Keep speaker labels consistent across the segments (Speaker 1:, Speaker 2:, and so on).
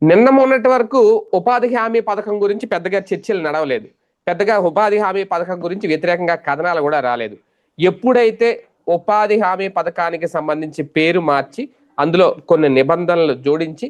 Speaker 1: నిన్న మొన్నటి వరకు ఉపాధి హామీ పథకం గురించి పెద్దగా చర్చలు నడవలేదు. పెద్దగా ఉపాధి హామీ పథకం గురించి వ్యతిరేకంగా కథనాలు కూడా రాలేదు. ఎప్పుడైతే ఉపాధి హామీ పథకానికి సంబంధించి పేరు మార్చి అందులో కొన్ని నిబంధనలు జోడించి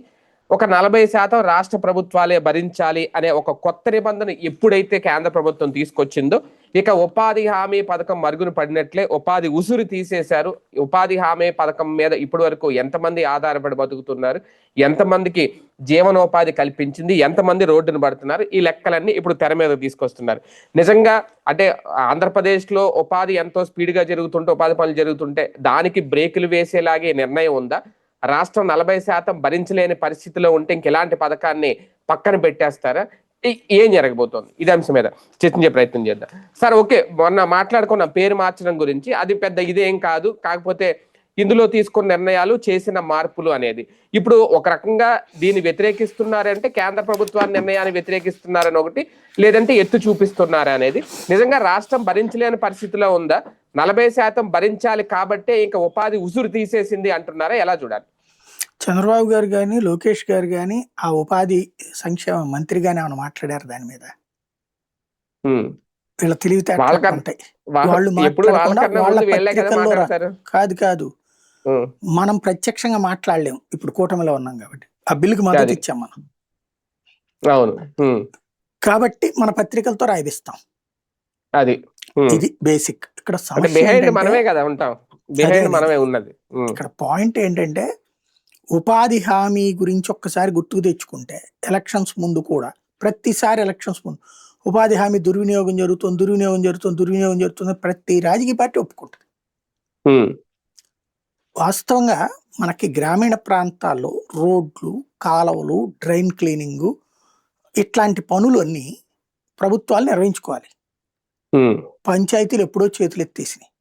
Speaker 1: ఒక 40% రాష్ట్ర ప్రభుత్వాలే భరించాలి అనే ఒక కొత్త నిబంధన ఎప్పుడైతే కేంద్ర ప్రభుత్వం తీసుకొచ్చిందో ఇక ఉపాధి హామీ పథకం మరుగున పడినట్లే ఉపాధి ఉసురు తీసేశారు. ఉపాధి హామీ పథకం మీద ఇప్పటి వరకు ఎంతమంది ఆధారపడి బతుకుతున్నారు, ఎంతమందికి జీవనోపాధి కల్పించింది, ఎంతమంది రోడ్డును పడుతున్నారు, ఈ లెక్కలన్నీ ఇప్పుడు తెర మీద తీసుకొస్తున్నారు. నిజంగా అంటే ఆంధ్రప్రదేశ్లో ఉపాధి ఎంతో స్పీడ్గా జరుగుతుంటే, ఉపాధి పనులు జరుగుతుంటే దానికి బ్రేకులు వేసేలాగే నిర్ణయం ఉందా? రాష్ట్రం 40% భరించలేని పరిస్థితిలో ఉంటే ఇంకెలాంటి పథకాన్ని పక్కన పెట్టేస్తారా? ఏం జరగబోతోంది? ఇది అంశం మీద చర్చించే ప్రయత్నం చేద్దాం. సార్, ఓకే, మొన్న మాట్లాడుకున్న పేరు మార్చడం గురించి, అది పెద్ద ఇదేం కాదు, కాకపోతే ఇందులో తీసుకున్న నిర్ణయాలు, చేసిన మార్పులు అనేది ఇప్పుడు ఒక రకంగా దీన్ని వ్యతిరేకిస్తున్నారంటే కేంద్ర ప్రభుత్వాన్ని నిర్ణయాన్ని వ్యతిరేకిస్తున్నారని ఒకటి, లేదంటే ఎత్తు చూపిస్తున్నారా అనేది. నిజంగా రాష్ట్రం భరించలేని పరిస్థితిలో ఉందా? 40% భరించాలి కాబట్టే ఇంకా ఉపాధి ఉసురు తీసేసింది అంటున్నారా? ఎలా చూడాలి?
Speaker 2: చంద్రబాబు గారు కానీ, లోకేష్ గారు కానీ, ఆ ఉపాధి సంక్షేమ మంత్రి గాని ఏమైనా మాట్లాడారు దాని మీద? వీళ్ళ తెలివితేటలు ఉంటాయి. వాళ్ళు మాట్లాడకుండా వాళ్ళ పత్రికల్లో కాదు కాదు మనం ప్రత్యక్షంగా మాట్లాడలేము. ఇప్పుడు కూటమిలో ఉన్నాం కాబట్టి ఆ బిల్లుకి మద్దతు ఇచ్చాం మనం.
Speaker 1: అవును,
Speaker 2: కాబట్టి మన పత్రికలతో రాయిస్తాం.
Speaker 1: అది
Speaker 2: ఇది బేసిక్. ఇక్కడ ఇక్కడ పాయింట్ ఏంటంటే, ఉపాధి హామీ గురించి ఒక్కసారి గుర్తుకు తెచ్చుకుంటే ఎలక్షన్స్ ముందు కూడా, ప్రతిసారి ఎలక్షన్స్ ముందు ఉపాధి హామీ దుర్వినియోగం జరుగుతుంది ప్రతి రాజకీయ పార్టీ ఒప్పుకుంటుంది. వాస్తవంగా మనకి గ్రామీణ ప్రాంతాల్లో రోడ్లు, కాలువలు, డ్రైన్ క్లీనింగ్ ఇట్లాంటి పనులు అన్నీ ప్రభుత్వాలు నిర్వహించుకోవాలి. పంచాయతీలు ఎప్పుడో చేతులు ఎత్తేసినాయి.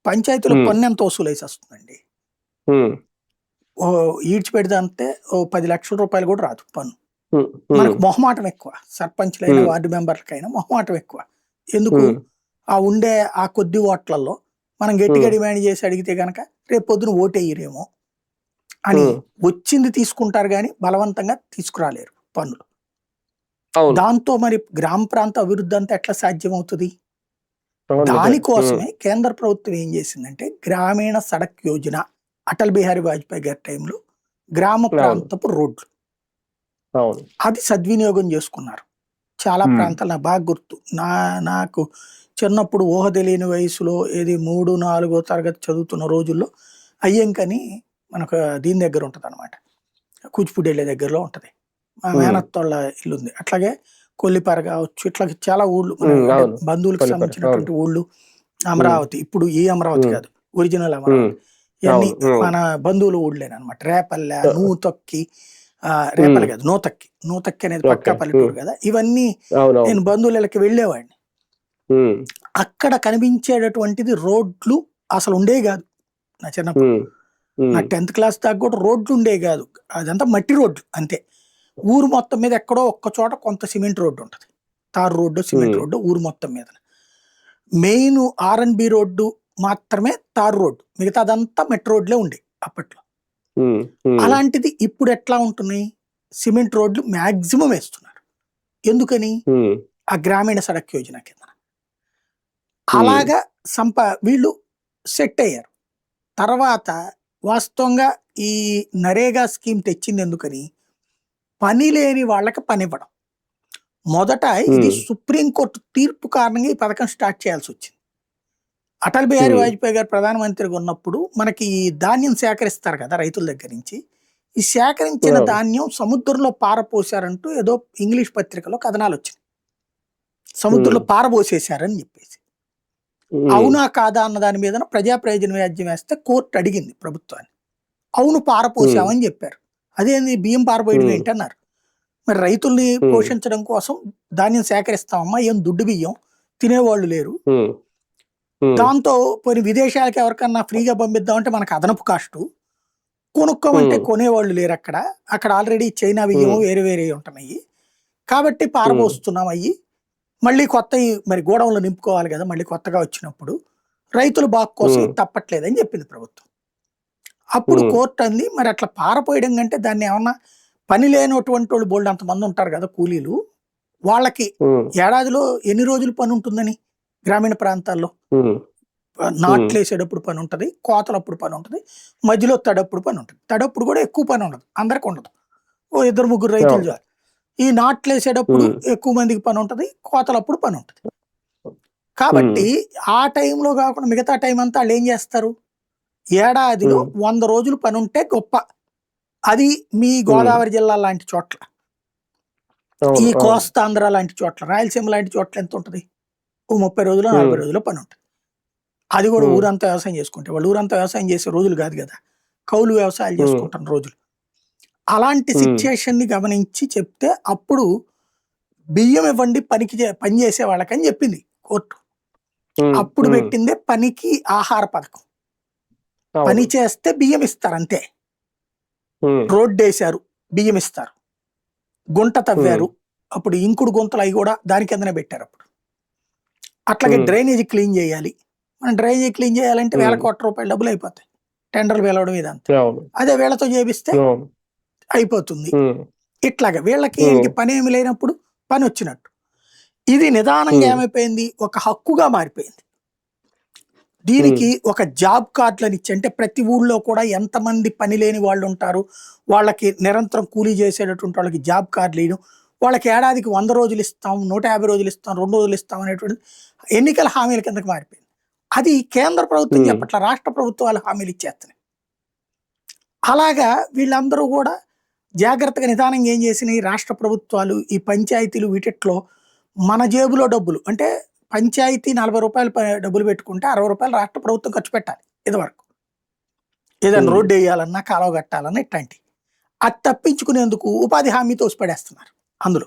Speaker 2: పంచాయతీలు పన్ను ఎంత వసూలేసి వస్తుందండి? ఈడ్చి పెడితే అంతే 10 లక్షల రూపాయలు కూడా రాదు పన్ను. మనకు మొహమాటం ఎక్కువ. సర్పంచ్లైనా వార్డు మెంబర్లకైనా మొహమాటం ఎక్కువ. ఎందుకు? ఆ ఉండే ఆ కొద్ది ఓట్లలో మనం గట్టిగా డిమాండ్ చేసి అడిగితే కనుక రేపు పొద్దున ఓటేయరేమో అని వచ్చింది తీసుకుంటారు, కానీ బలవంతంగా తీసుకురాలేరు పన్నులు. దాంతో మరి గ్రామ ప్రాంత అభివృద్ధి అంతా ఎట్లా సాధ్యమవుతుంది? దానికోసమే కేంద్ర ప్రభుత్వం ఏం చేసిందంటే, గ్రామీణ సడక్ యోజన, అటల్ బిహారీ వాజ్పేయి గారి టైంలో గ్రామ ప్రాంతపు రోడ్లు అది సద్వినియోగం చేసుకున్నారు. చాలా ప్రాంతాలు నాకు బాగా గుర్తు. నాకు చిన్నప్పుడు ఊహ తెలియని వయసులో, ఏది 3-4 తరగతి చదువుతున్న రోజుల్లో అయ్యంకని మనకు దీని దగ్గర ఉంటుంది అనమాట, కూచిపూడి వెళ్ళే దగ్గరలో ఉంటుంది. మా మేనత్తోళ్ళ ఇల్లు ఉంది. అట్లాగే కొల్లిపార కావచ్చు, ఇట్లా చాలా ఊళ్ళు బంధువులకు సంబంధించినటువంటి ఊళ్ళు. అమరావతి, ఇప్పుడు ఈ అమరావతి కాదు, ఒరిజినల్ అమరావతి. ఇవన్నీ మన బంధువుల ఊళ్ళేనమాట. రేపల్లె, నూతొక్కి, రేపల్లె కాదు, నూతక్కి అనేది పక్కా పల్లెటూరు కదా. ఇవన్నీ నేను బంధువులకి వెళ్ళేవాడిని. అక్కడ కనిపించేటటువంటిది రోడ్లు అసలు ఉండే కాదు. నా చిన్నప్పుడు, నా 10th క్లాస్ దాకా కూడా రోడ్లు ఉండే కాదు. అదంతా మట్టి రోడ్లు అంతే. ఊరు మొత్తం మీద ఎక్కడో ఒక్క చోట కొంత సిమెంట్ రోడ్డు ఉంటుంది, తారు రోడ్డు, సిమెంట్ రోడ్డు ఊరు మొత్తం మీద. మెయిన్ R&B రోడ్డు మాత్రమే తారు రోడ్డు, మిగతా అదంతా మెట్రో రోడ్లే ఉండే అప్పట్లో. అలాంటిది ఇప్పుడు ఎట్లా ఉంటున్నాయి? సిమెంట్ రోడ్లు మ్యాక్సిమం వేస్తున్నారు. ఎందుకని? ఆ గ్రామీణ సడక్ యోజన కింద అలాగా వీళ్ళు సెట్ అయ్యారు. తర్వాత వాస్తవంగా ఈ నరేగా స్కీమ్ తెచ్చింది ఎందుకని? పని లేని వాళ్ళకి పని ఇవ్వడం. మొదట ఇది సుప్రీంకోర్టు తీర్పు కారణంగా ఈ పథకం స్టార్ట్ చేయాల్సి వచ్చింది. అటల్ బిహారీ వాజ్పేయి గారు ప్రధానమంత్రిగా ఉన్నప్పుడు మనకి ఈ ధాన్యం సేకరిస్తారు కదా రైతుల దగ్గర నుంచి. ఈ సేకరించిన ధాన్యం సముద్రంలో పారపోసారంటూ ఏదో ఇంగ్లీష్ పత్రికలో కథనాలు వచ్చినాయి. సముద్రంలో పారబోసేశారని చెప్పేసి. అవునా కాదా అన్న దాని మీద ప్రజా ప్రయోజన వ్యాజ్యం వేస్తే కోర్టు అడిగింది ప్రభుత్వాన్ని. అవును, పారపోసామని చెప్పారు. అదేంది బియ్యం పారబోయడం ఏంటన్నారు. మరి రైతుల్ని పోషించడం కోసం ధాన్యం సేకరిస్తామమ్మా, ఏం దుడ్డు బియ్యం తినేవాళ్ళు లేరు. దాంతో పోయి విదేశాలకు ఎవరికన్నా ఫ్రీగా పంపిద్దామంటే మనకు అదనపు కాస్టు, కొనుక్కోమంటే కొనేవాళ్ళు లేరు అక్కడ. అక్కడ ఆల్రెడీ చైనా బియ్యం వేరే వేరే ఉంటున్నాయి కాబట్టి పారబోస్తున్నాం. అయ్యి మళ్ళీ కొత్త మరి గోడౌన్లో నింపుకోవాలి కదా, మళ్ళీ కొత్తగా వచ్చినప్పుడు రైతులు బాగు కోసం తప్పట్లేదని చెప్పింది ప్రభుత్వం. అప్పుడు కోర్టు అంది, మరి అట్లా పారపోయడం కంటే దాన్ని ఏమన్నా పని లేనటువంటి వాళ్ళు బోల్డ్ అంతమంది ఉంటారు కదా కూలీలు, వాళ్ళకి ఏడాదిలో ఎన్ని రోజులు పని ఉంటుందని గ్రామీణ ప్రాంతాల్లో? నాట్లు వేసేటప్పుడు పని ఉంటుంది, కోతలప్పుడు పని ఉంటుంది, మధ్యలో తడప్పుడు పని ఉంటుంది. తడప్పుడు కూడా ఎక్కువ పని ఉండదు, అందరికి ఉండదు, ఓ 2-3 రైతులు చాలు. ఈ నాట్లు వేసేటప్పుడు ఎక్కువ మందికి పని ఉంటుంది, కోతలప్పుడు పని ఉంటుంది. కాబట్టి ఆ టైంలో కాకుండా మిగతా టైం అంతా వాళ్ళు ఏం చేస్తారు? ఏడాదిలో 100 రోజులు పని ఉంటే గొప్ప. అది మీ గోదావరి జిల్లా లాంటి చోట్ల, ఈ కోస్తాంధ్ర లాంటి చోట్ల, రాయలసీమ లాంటి చోట్ల ఎంత ఉంటుంది? ఓ 30 రోజులు 40 రోజులు పని ఉంటుంది. అది కూడా ఊరంతా వ్యవసాయం చేసుకుంటే, వాళ్ళు ఊరంతా వ్యవసాయం చేసే రోజులు కాదు కదా, కౌలు వ్యవసాయాలు చేసుకుంటున్న రోజులు. అలాంటి సిచ్యుయేషన్ ని గమనించి చెప్తే అప్పుడు బియ్యం ఇవ్వండి పని చేసే వాళ్ళకని చెప్పింది కోర్టు. అప్పుడు పెట్టిందే పనికి ఆహార పథకం. పని చేస్తే బియ్యం ఇస్తారు అంతే. రోడ్డు వేశారు, బియ్యం ఇస్తారు. గుంట తవ్వారు, అప్పుడు ఇంకుడు గుంతలు అవి కూడా దాని కిందనే పెట్టారు అప్పుడు. అట్లాగే డ్రైనేజీ క్లీన్ చేయాలి. మనం డ్రైనేజీ క్లీన్ చేయాలంటే 1,000 కోట్ల రూపాయలు డబ్బులు అయిపోతాయి, టెండర్లు వెళ్ళడం ఇదంతా. అదే వీళ్ళతో చేపిస్తే అయిపోతుంది. ఇట్లాగా వీళ్ళకి ఏంటి, పని ఏమి లేనప్పుడు పని వచ్చినట్టు. ఇది నిదానంగా ఏమైపోయింది, ఒక హక్కుగా మారిపోయింది. దీనికి ఒక జాబ్ కార్డులను ఇచ్చి, అంటే ప్రతి ఊళ్ళో కూడా ఎంతమంది పని లేని వాళ్ళు ఉంటారు, వాళ్ళకి నిరంతరం కూలీ చేసేటటువంటి వాళ్ళకి జాబ్ కార్డులు ఇవ్వడం, వాళ్ళకి ఏడాదికి 100 రోజులు ఇస్తాం, 150 రోజులు ఇస్తాం, 2 రోజులు ఇస్తాం అనేటువంటి ఎన్నికల హామీల కిందకి మారిపోయింది. అది కేంద్ర ప్రభుత్వం చెప్పట్ల, రాష్ట్ర ప్రభుత్వాలు హామీలు ఇచ్చేస్తున్నాయి. అలాగా వీళ్ళందరూ కూడా జాగ్రత్తగా నిదానంగా ఏం చేసినాయి, రాష్ట్ర ప్రభుత్వాలు ఈ పంచాయతీలు వీటిట్లో మన జేబులో డబ్బులు, అంటే పంచాయతీ 40 రూపాయలు డబ్బులు పెట్టుకుంటే 60 రూపాయలు రాష్ట్ర ప్రభుత్వం ఖర్చు పెట్టాలి ఇదివరకు, ఏదైనా రోడ్డు వేయాలన్నా కాలువ కట్టాలన్నా ఇట్లాంటి. అది తప్పించుకునేందుకు ఉపాధి హామీ తోసిపడేస్తున్నారు. అందులో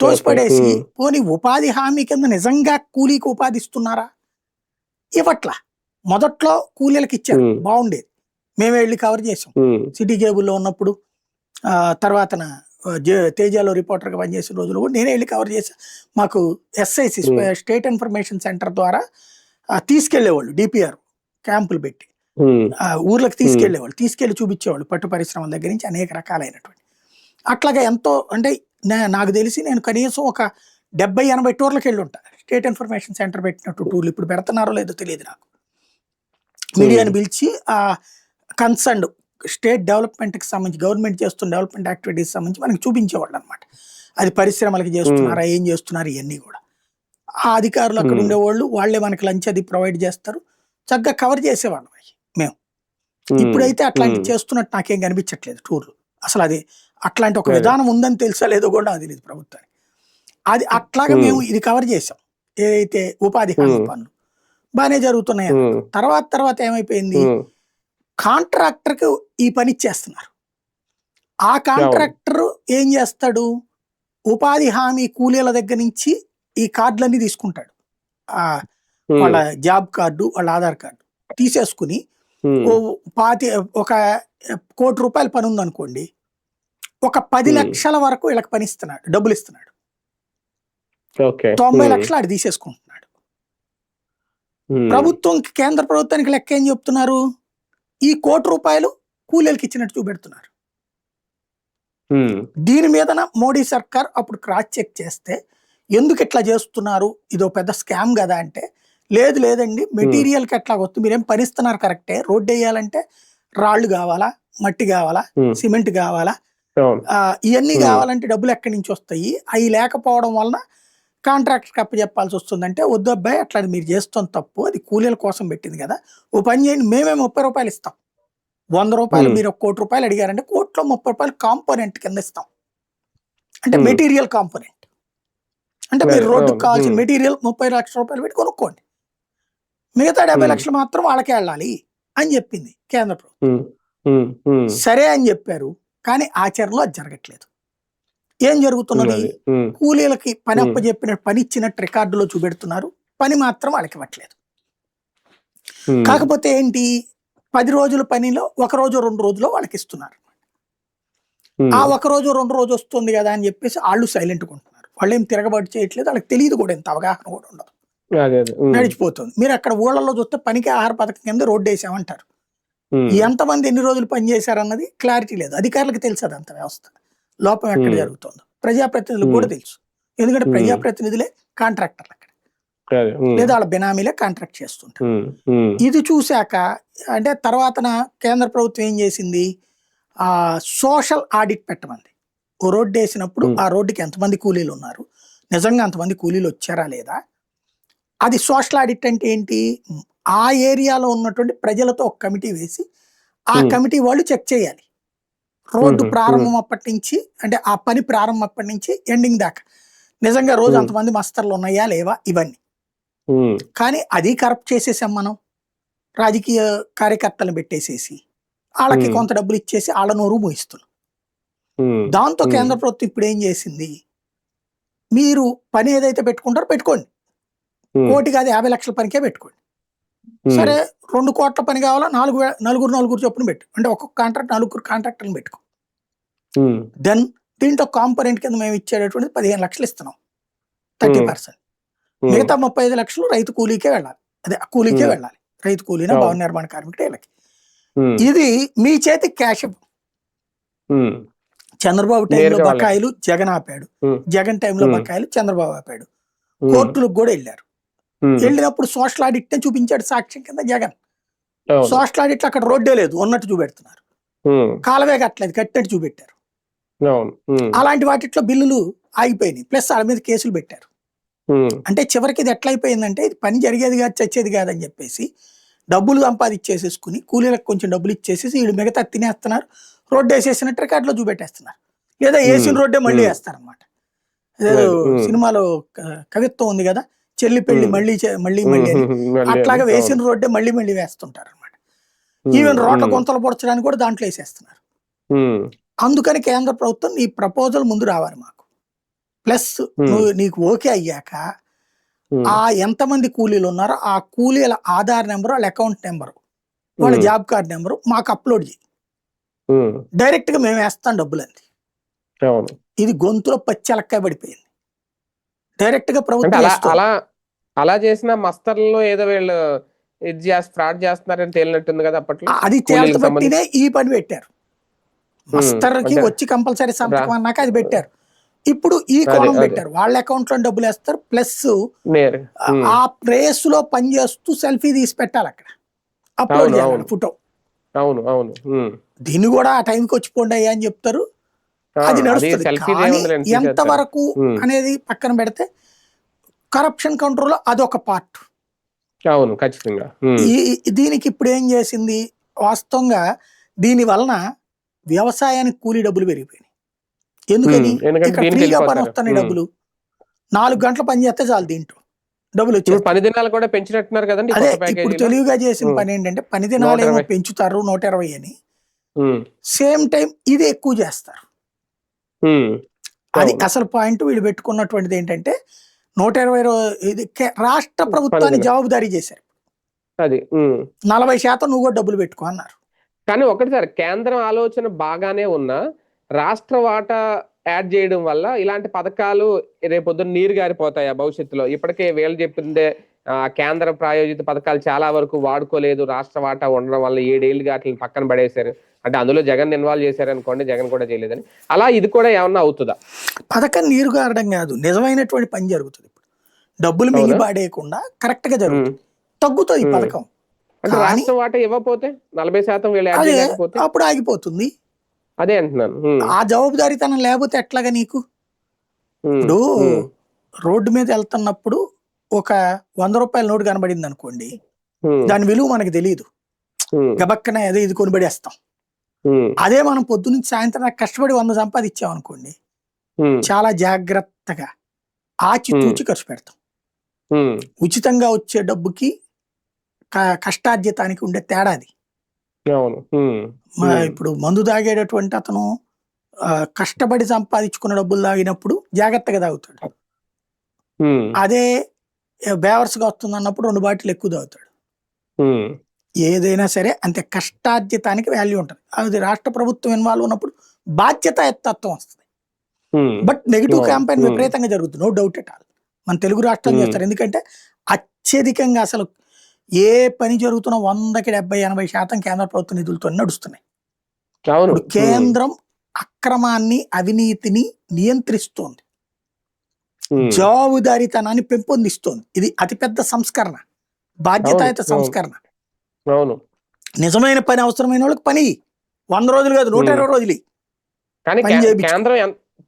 Speaker 2: తోసిపడేసి పోనీ ఉపాధి హామీ కింద నిజంగా కూలీకి ఉపాధి ఇస్తున్నారా? ఇవ్వట్లా. మొదట్లో కూలీలకు ఇచ్చారు, బాగుండేది, మేమే వెళ్ళి కవర్ చేసాం సిటీ కేబుల్లో ఉన్నప్పుడు. తర్వాత తేజాలో రిపోర్టర్గా పనిచేసిన రోజులు కూడా నేనే వెళ్ళి కవర్ చేశాను. మాకు ఎస్ఐసి స్టేట్ ఇన్ఫర్మేషన్ సెంటర్ ద్వారా తీసుకెళ్లేవాళ్ళు, డిపిఆర్ క్యాంపులు పెట్టి ఊర్లకు తీసుకెళ్లేవాళ్ళు, తీసుకెళ్లి చూపించేవాళ్ళు పట్టు పరిశ్రమల దగ్గర నుంచి అనేక రకాలైనటువంటి. అట్లాగా ఎంతో, అంటే నాకు తెలిసి నేను కనీసం ఒక 70-80 టూర్లకు వెళ్ళి ఉంటాను. స్టేట్ ఇన్ఫర్మేషన్ సెంటర్ పెట్టినట్టు టూర్లు ఇప్పుడు పెడుతున్నారో లేదో తెలియదు నాకు. మీడియాని పిలిచి ఆ కన్సర్న్డ్ స్టేట్ డెవలప్మెంట్కి సంబంధించి, గవర్నమెంట్ చేస్తున్న డెవలప్మెంట్ యాక్టివిటీస్ సంబంధించి మనకి చూపించేవాళ్ళు అనమాట. అది పరిశ్రమలకి చేస్తున్నారా, ఏం చేస్తున్నారు, ఇవన్నీ కూడా ఆ అధికారులు అక్కడ ఉండేవాళ్ళు, వాళ్ళే మనకి లంచ్ అది ప్రొవైడ్ చేస్తారు, చక్కగా కవర్ చేసేవాళ్ళం మేము. ఇప్పుడైతే అట్లాంటి చేస్తున్నట్టు నాకేం కనిపించట్లేదు టూర్లు. అసలు అది అట్లాంటి ఒక విధానం ఉందని తెలుసా లేదో కూడా నాకు తెలియదు ప్రభుత్వానికి. అది అట్లాగా మేము ఇది కవర్ చేసాం. ఏదైతే ఉపాధి హామీ పనులు బాగానే జరుగుతున్నాయి. తర్వాత ఏమైపోయింది, కాంట్రాక్టర్కి ఈ పని ఇచ్చేస్తున్నారు. ఆ కాంట్రాక్టర్ ఏం చేస్తాడు, ఉపాధి హామీ కూలీల దగ్గర నుంచి ఈ కార్డులన్నీ తీసుకుంటాడు. వాళ్ళ జాబ్ కార్డు, వాళ్ళ ఆధార్ కార్డు తీసేసుకుని ఒక 1 కోటి రూపాయల పని ఉందనుకోండి, ఒక 10 లక్షల వరకు వీళ్ళకి పని ఇస్తున్నాడు, డబ్బులు ఇస్తున్నాడు. 90 లక్షలు ఆడు తీసేసుకుంటున్నాడు. ప్రభుత్వం, కేంద్ర ప్రభుత్వానికి లెక్క ఏం చెప్తున్నారు, ఈ 1 కోటి రూపాయలు కూలీలకు ఇచ్చినట్టు చూపెడుతున్నారు. దీని మీద మోడీ సర్కార్ అప్పుడు క్రాస్ చెక్ చేస్తే, ఎందుకు ఇట్లా చేస్తున్నారు, ఇదో పెద్ద స్కామ్ కదా అంటే, లేదండి మెటీరియల్కి ఎట్లా వస్తుంది, మీరేం పని ఇస్తున్నారు కరెక్టే, రోడ్డు వేయాలంటే రాళ్ళు కావాలా, మట్టి కావాలా, సిమెంట్ కావాలా, ఇవన్నీ కావాలంటే డబ్బులు ఎక్కడి నుంచి వస్తాయి, అవి లేకపోవడం వలన కాంట్రాక్టర్కి అప్పచెప్పాల్సి వస్తుందంటే, వద్దు అబ్బాయి అట్లా మీరు చేస్తాం తప్పు, అది కూలీల కోసం పెట్టింది కదా, ఓ పని చేయండి, మేమే 30 రూపాయలు ఇస్తాం, 100 రూపాయలు మీరు 1 కోటి రూపాయలు అడిగారంటే కోట్లో 30 రూపాయలు కాంపోనెంట్ కింద ఇస్తాం, అంటే మెటీరియల్ కాంపోనెంట్, అంటే మీరు రోడ్డుకు కావాల్సిన మెటీరియల్ 30 లక్షల రూపాయలు పెట్టి కొనుక్కోండి, మిగతా 70 లక్షలు మాత్రం వాళ్ళకే వెళ్ళాలి అని చెప్పింది కేంద్ర ప్రభుత్వం. సరే అని చెప్పారు, కానీ ఆచరణలో అది జరగట్లేదు. ఏం జరుగుతున్నది, కూలీలకి పని అప్పచెప్పినట్టు పని ఇచ్చినట్టు రికార్డులో చూపెడుతున్నారు, పని మాత్రం వాళ్ళకి ఇవ్వట్లేదు. కాకపోతే ఏంటి, 10 రోజుల పనిలో 1 రోజు 2 రోజులో వాళ్ళకి ఇస్తున్నారు. ఆ 1 రోజు 2 రోజు వస్తుంది కదా అని చెప్పేసి వాళ్ళు సైలెంట్గా ఉంటున్నారు, వాళ్ళు ఏం తిరగబడి చేయట్లేదు, వాళ్ళకి తెలియదు కూడా, ఎంత అవగాహన కూడా ఉండదు, నడిచిపోతుంది. మీరు అక్కడ ఊళ్ళల్లో చూస్తే పనికి ఆహార పథకం కింద రోడ్డు వేసామంటారు, ఎంతమంది ఎన్ని రోజులు పనిచేశారన్నది క్లారిటీ లేదు. అధికారులకు తెలుసు అదంత వ్యవస్థ లోపం ఎక్కడ జరుగుతుందో, ప్రజాప్రతినిధులకు కూడా తెలుసు. ఎందుకంటే ప్రజాప్రతినిధులే కాంట్రాక్టర్లు అక్కడ, లేదా వాళ్ళ బినామీలే కాంట్రాక్ట్ చేస్తుంటారు. ఇది చూశాక అంటే తర్వాతన కేంద్ర ప్రభుత్వం ఏం చేసింది, సోషల్ ఆడిట్ పెట్టమంది. ఓ రోడ్డు వేసినప్పుడు ఆ రోడ్డుకి ఎంతమంది కూలీలు ఉన్నారు, నిజంగా అంతమంది కూలీలు వచ్చారా లేదా. అది సోషల్ ఆడిట్ అంటే ఏంటి, ఆ ఏరియాలో ఉన్నటువంటి ప్రజలతో ఒక కమిటీ వేసి ఆ కమిటీ వాళ్ళు చెక్ చేయాలి రోడ్డు ప్రారంభం అప్పటి నుంచి, అంటే ఆ పని ప్రారంభం అప్పటి నుంచి ఎండింగ్ దాకా నిజంగా రోజు అంతమంది మస్తర్లు ఉన్నాయా లేవా ఇవన్నీ. కానీ అది కరప్ట్ చేసేసాం మనం, రాజకీయ కార్యకర్తలను పెట్టేసేసి వాళ్ళకి కొంత డబ్బులు ఇచ్చేసి వాళ్ళ నోరు మూయిస్తున్నాం. దాంతో కేంద్ర ప్రభుత్వం ఇప్పుడు ఏం చేసింది, మీరు పని ఏదైతే పెట్టుకుంటారో పెట్టుకోండి, కోటి కాదు 50 లక్షల పనికే పెట్టుకోండి. సరే 2 కోట్ల పని కావాలా, నలుగురు చొప్పున పెట్టు, అంటే ఒక్కొక్క కాంట్రాక్ట్ 4 కాంట్రాక్టర్ని పెట్టుకో. దెన్ దీంట్లో కాంపొనెంట్ కింద మేము ఇచ్చేటటువంటి 15 లక్షలు ఇస్తున్నాం, 30%. మిగతా 35 లక్షలు రైతు కూలీకే వెళ్ళాలి, అదే కూలీకే వెళ్ళాలి, రైతు కూలీనా భవన నిర్మాణ కార్మికులకి. ఇది మీ చేతి క్యాష్. చంద్రబాబు టైంలో బకాయిలు జగన్ ఆపాడు, జగన్ టైంలో బకాయిలు చంద్రబాబు ఆపాడు. కోర్టులకు కూడా వెళ్ళారు. వెళ్ళినప్పుడు సోషల్ ఆడిట్ చూపించాడు సాక్ష్యం కింద జగన్. సోషల్ ఆడిట్ అక్కడ రోడ్డే లేదు, ఉన్నట్టు చూపెడుతున్నారు. కాలవే కట్టలేదు, కట్టినట్టు చూపెట్టారు. అలాంటి వాటిట్లో బిల్లులు ఆగిపోయినాయి, ప్లస్ వాళ్ళ మీద కేసులు పెట్టారు. అంటే చివరికి ఇది ఎట్లా అయిపోయిందంటే, ఇది పని జరిగేది కాదు చచ్చేది కాదని చెప్పేసి డబ్బులు సంపాదించేసేసుకుని కూలీలకు కొంచెం డబ్బులు ఇచ్చేసేసి వీళ్ళు మిగతా తినేస్తున్నారు, రోడ్డు వేసేసినట్టు రికార్డులో చూపెట్టేస్తున్నారు, లేదా వేసిన రోడ్డే మళ్ళీ వేస్తారనమాట. సినిమాలో కవిత్వం ఉంది కదా, చెల్లి పెళ్లి మళ్ళీ మళ్ళీ అని, అట్లాగా వేసిన రోడ్డే మళ్ళీ మళ్ళీ వేస్తుంటారు అనమాట. ఈవెన్ రోడ్ల గుంతలు పొడచడానికి కూడా దాంట్లో వేసేస్తున్నారు. అందుకని కేంద్ర ప్రభుత్వం ఈ ప్రపోజల్ ముందు రావాలి మాకు, ప్లస్ నీకు ఓకే అయ్యాక ఆ ఎంతమంది కూలీలు ఉన్నారో ఆ కూలీల ఆధార్ నెంబరు, వాళ్ళ అకౌంట్ నెంబరు, వాళ్ళ జాబ్ కార్డ్ నెంబరు మాకు అప్లోడ్ చేయి, డైరెక్ట్ గా మేము వేస్తాం డబ్బులు అంది. ఇది గొంతులో పచ్చెలక్కాయ పడిపోయింది. డైరెక్ట్ గా ప్రభుత్వం
Speaker 1: అలా చేసిన మస్తర్లలో ఏదో వీళ్ళు ఫ్రాడ్ చేస్తున్నారని తేలినట్టుంది కదా అప్పట్లో.
Speaker 2: అది తేల్చబట్టినే ఈ పని పెట్టారు. మస్తర్కి వచ్చి కంపల్సరీ సంతకం అన్నాక అది పెట్టారు. ఇప్పుడు ఈ కోణం పెట్టారు, వాళ్ళ అకౌంట్ లో డబ్బులు వేస్తారు, ప్లస్ ఆ ప్లేస్ లో పని చేస్తూ సెల్ఫీ తీసి పెట్టాలి అక్కడ, అప్లోడ్ చేయాలి ఫోటో. దీన్ని కూడా ఆ టైంకి వచ్చిపోండి అయ్యా అని చెప్తారు, అది నడుస్తుంది. కానీ ఎంతవరకు అనేది పక్కన పెడితే కరప్షన్ కంట్రోల్ అదొక పార్ట్.
Speaker 1: అవును, ఖచ్చితంగా.
Speaker 2: దీనికి ఇప్పుడు ఏం చేసింది, వాస్తవంగా దీని వలన వ్యవసాయానికి కూలీ డబ్బులు పెరిగిపోయినాయి. ఎందుకని, ఇక్కడ ఫ్రీగా పని వస్తున్నాయి డబ్బులు, 4 గంటల పని చేస్తే చాలు, దీంట్లో డబ్బులు వచ్చాయి.
Speaker 1: పని దినాలు కూడా పెంచినట్టున్నారు కదండి.
Speaker 2: అదే ఇప్పుడు తెలివిగా చేసిన పని ఏంటంటే, పని దినాలు ఏమో పెంచుతారు 120 అని, సేమ్ టైం ఇది ఎక్కువ చేస్తారు. అది అసలు పాయింట్. వీళ్ళు పెట్టుకున్నటువంటిది ఏంటంటే 120 రాష్ట్ర ప్రభుత్వాన్ని జవాబుదారీ చేశారు. అది 40% నువ్వు కూడా డబ్బులు పెట్టుకో అన్నారు.
Speaker 1: కానీ ఒకటిసారి కేంద్రం ఆలోచన బాగానే ఉన్నా రాష్ట్ర వాటా యాడ్ చేయడం వల్ల ఇలాంటి పథకాలు రేపొద్దున నీరు గారిపోతాయా భవిష్యత్తులో? ఇప్పటికే వీళ్ళు చెప్పిందే కేంద్ర ప్రాయోజిత పథకాలు చాలా వరకు వాడుకోలేదు, రాష్ట్ర వాటా ఉండడం వల్ల 7 ఏళ్ళుగా వాటిని పక్కన పడేశారు. అంటే అందులో జగన్ ఇన్వాల్వ్ చేశారు అనుకోండి, జగన్ కూడా చేయలేదని. అలా ఇది కూడా ఏమన్నా అవుతుందా?
Speaker 2: పథకం నీరు గారడం కాదు, నిజమైనటువంటి పని జరుగుతుంది. ఇప్పుడు డబ్బులు మింగి పాడేయకుండా కరెక్ట్ గా జరుగుతుంది, తగ్గుతుంది పథకం.
Speaker 1: రాష్ట్ర వాటా ఇవ్వకపోతే 40% వీళ్ళు యాడ్ చేయకపోతే
Speaker 2: అప్పుడు ఆగిపోతుంది.
Speaker 1: అదే అంటున్నాను,
Speaker 2: ఆ జవాబుదారీతనం లేకపోతే ఎట్లాగా నీకు. ఇప్పుడు రోడ్డు మీద వెళ్తున్నప్పుడు ఒక 100 రూపాయల నోటు కనబడింది అనుకోండి, దాని విలువ మనకు తెలియదు, గబక్కన అదే ఇది కొనిబడేస్తాం. అదే మనం పొద్దునుంచి సాయంత్రం కష్టపడి 100 సంపాదించాం అనుకోండి, చాలా జాగ్రత్తగా ఆచితూచి ఖర్చు పెడతాం. ఉచితంగా వచ్చే డబ్బుకి కష్టార్జితానికి ఉండే తేడాది. ఇప్పుడు మందు తాగేటటువంటి అతను కష్టపడి సంపాదించుకున్న డబ్బులు తాగినప్పుడు జాగ్రత్తగా తాగుతాడు. అదే బేవర్స్గా వస్తుంది అన్నప్పుడు 2 బాటిల్ ఎక్కువ తాగుతాడు. ఏదైనా సరే అంతే, కష్టార్జితానికి వాల్యూ ఉంటుంది. అది రాష్ట్ర ప్రభుత్వం ఇన్వాల్వ్ ఉన్నప్పుడు బాధ్యతాయుతత్వం వస్తుంది. బట్ నెగిటివ్ క్యాంపెయిన్ విపరీతంగా జరుగుతుంది, నో డౌట్ ఎట్ ఆల్. మన తెలుగు రాష్ట్రాలు చేస్తారు, ఎందుకంటే అత్యధికంగా అసలు ఏ పని జరుగుతున్నా 100కి 70-80% కేంద్ర ప్రభుత్వ నిధులతో నడుస్తున్నాయి.
Speaker 1: అవును.
Speaker 2: ఇప్పుడు కేంద్రం అక్రమాన్ని అవినీతిని నియంత్రిస్తోంది, జవాబుదారీతనాన్ని పెంపొందిస్తోంది. ఇది అతిపెద్ద సంస్కరణ, బాధ్యతాయుత సంస్కరణ.
Speaker 1: అవును.
Speaker 2: నిజమైన పని అవసరమైన వాళ్ళకి పని 100 రోజులు కాదు 120 రోజులు
Speaker 1: కానీ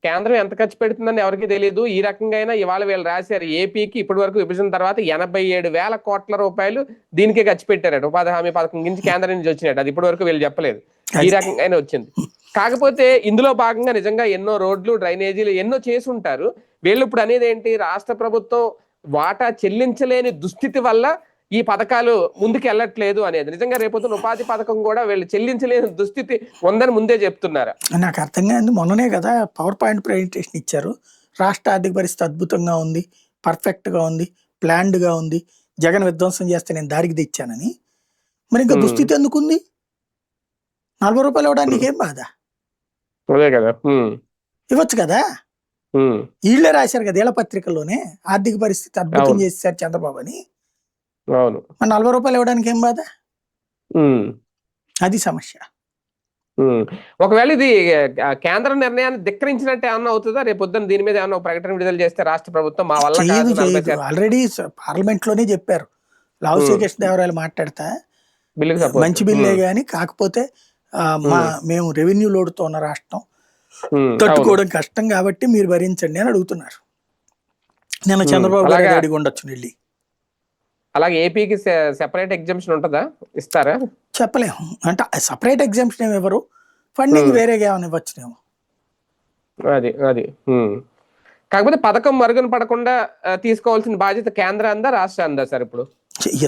Speaker 1: కేంద్రం ఎంత ఖర్చు పెడుతుందని ఎవరికి తెలియదు. ఈ రకంగా అయినా ఇవాళ వీళ్ళు రాశారు, ఏపీకి ఇప్పటి వరకు విభజన తర్వాత 87,000 కోట్ల రూపాయలు దీనికే ఖర్చు పెట్టారట. ఉపాధి హామీ పథకం నుంచి కేంద్రం నుంచి వచ్చినట్టు. అది ఇప్పటి వరకు వీళ్ళు చెప్పలేదు. ఈ రకంగానే వచ్చింది. కాకపోతే ఇందులో భాగంగా నిజంగా ఎన్నో రోడ్లు, డ్రైనేజీలు ఎన్నో చేసి ఉంటారు. వీళ్ళు ఇప్పుడు అనేది ఏంటి, రాష్ట్ర ప్రభుత్వం వాటా చెల్లించలేని దుస్థితి వల్ల ఈ పథకాలు ముందుకు వెళ్ళట్లేదు అనేది. నిజంగా రేపొద్దున ఉపాధి పథకం కూడా వీళ్ళు చెల్లించలేని దుస్థితి ఉందని ముందే చెప్తున్నారు.
Speaker 2: నాకు అర్థం కాదు, మొన్ననే కదా పవర్ పాయింట్ ప్రెజెంటేషన్ ఇచ్చారు. రాష్ట్ర ఆర్థిక పరిస్థితి అద్భుతంగా ఉంది, పర్ఫెక్ట్ గా ఉంది, ప్లాన్డ్ గా ఉంది, జగన్ విధ్వంసం చేస్తే నేను దారికి తెచ్చానని. మరి ఇంకా దుస్థితి ఎందుకుంది? 40 రూపాయలు ఇవ్వడానికి ఏం బాధ? ఇవ్వచ్చు కదా. వీళ్ళే రాశారు కదా ఇళ్ల పత్రికల్లోనే, ఆర్థిక పరిస్థితి అద్భుతం చేశారు చంద్రబాబు అని.
Speaker 1: అవును.
Speaker 2: మరి 40 రూపాయలు ఇవ్వడానికి ఏం బాధ? అది సమస్య.
Speaker 1: ఒకవేళ ఇది కేంద్ర నిర్ణయాన్ని ధిక్కరించినట్టు ఏమన్నా అవుతుందా? రేపు పొద్దున్న దీని మీద ఏమన్నా ప్రకటన విడుదల చేస్తే రాష్ట్ర ప్రభుత్వం మా వల్ల
Speaker 2: ఆల్రెడీ పార్లమెంట్ లోనే చెప్పారు. లావు శ్రీకృష్ణదేవరాయలు మాట్లాడతా మంచి బిల్లే గాని, కాకపోతే మేము రెవెన్యూ లోడుతో ఉన్న రాష్ట్రం, తట్టుకోవడం కష్టం కాబట్టి మీరు భరించండి అని అడుగుతున్నారు. నేను చంద్రబాబు గారు అడిగి ఉండొచ్చు వెళ్ళి.
Speaker 1: అలాగే ఏపీకి సెపరేట్ ఎగ్జామ్షన్ ఉంటుందా? ఇస్తారా?
Speaker 2: చెప్పలేము. అంటే సెపరేట్ ఎగ్జామ్షన్ ఏమి ఇవ్వరు, ఫండింగ్ వేరేగా ఏమైనా ఇవ్వచ్చునేమో.
Speaker 1: అది కాకపోతే పథకం మరుగున పడకుండా తీసుకోవాల్సిన బాధ్యత కేంద్ర అందా రాష్ట్ర అందా సార్? ఇప్పుడు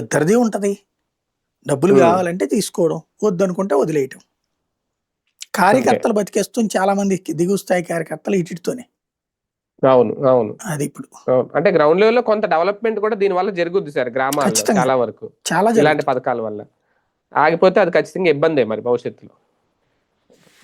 Speaker 2: ఇద్దరిది ఉంటది. డబ్బులు కావాలంటే తీసుకోవడం, వద్దనుకుంటే వదిలేయటం. కార్యకర్తలు బతికేస్తుంది చాలా మంది, దిగువ స్థాయి కార్యకర్తలు ఇటుతోనే.
Speaker 1: అవును.
Speaker 2: అది ఇప్పుడు
Speaker 1: అంటే గ్రౌండ్ లెవెల్ లో కొంత డెవలప్మెంట్ కూడా దీని వల్ల జరుగుద్ది సార్ గ్రామాల్లో చాలా వరకు. ఇలాంటి పథకాల వల్ల ఆగిపోతే అది ఖచ్చితంగా ఇబ్బందే మరి భవిష్యత్తులో.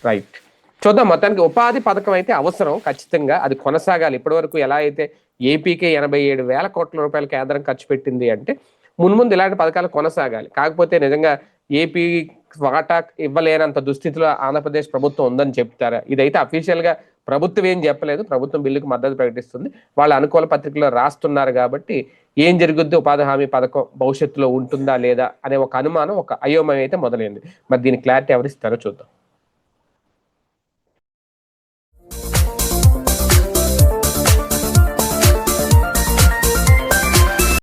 Speaker 1: రైట్, చూద్దాం. మొత్తానికి ఉపాధి పథకం అయితే అవసరం ఖచ్చితంగా, అది కొనసాగాలి. ఇప్పటి వరకు ఎలా అయితే ఏపీకే 87,000 కోట్ల రూపాయలు కేంద్రం ఖర్చు పెట్టింది అంటే మున్ముందు ఇలాంటి పథకాలు కొనసాగాలి. కాకపోతే నిజంగా ఏపీ వాటా ఇవ్వలేనంత దుస్థితిలో ఆంధ్రప్రదేశ్ ప్రభుత్వం ఉందని చెప్తారా? ఇదైతే అఫీషియల్ గా ప్రభుత్వం ఏం చెప్పలేదు. ప్రభుత్వం బిల్లుకు మద్దతు ప్రకటిస్తుంది, వాళ్ళ అనుకూల పత్రికలో రాస్తున్నారు. కాబట్టి ఏం జరుగుద్ది, ఉపాధి హామీ పథకం భవిష్యత్తులో ఉంటుందా లేదా అనే ఒక అనుమానం, ఒక అయోమయం అయితే మొదలైంది. మరి దీని క్లారిటీ ఎవరిస్తారో చూద్దాం.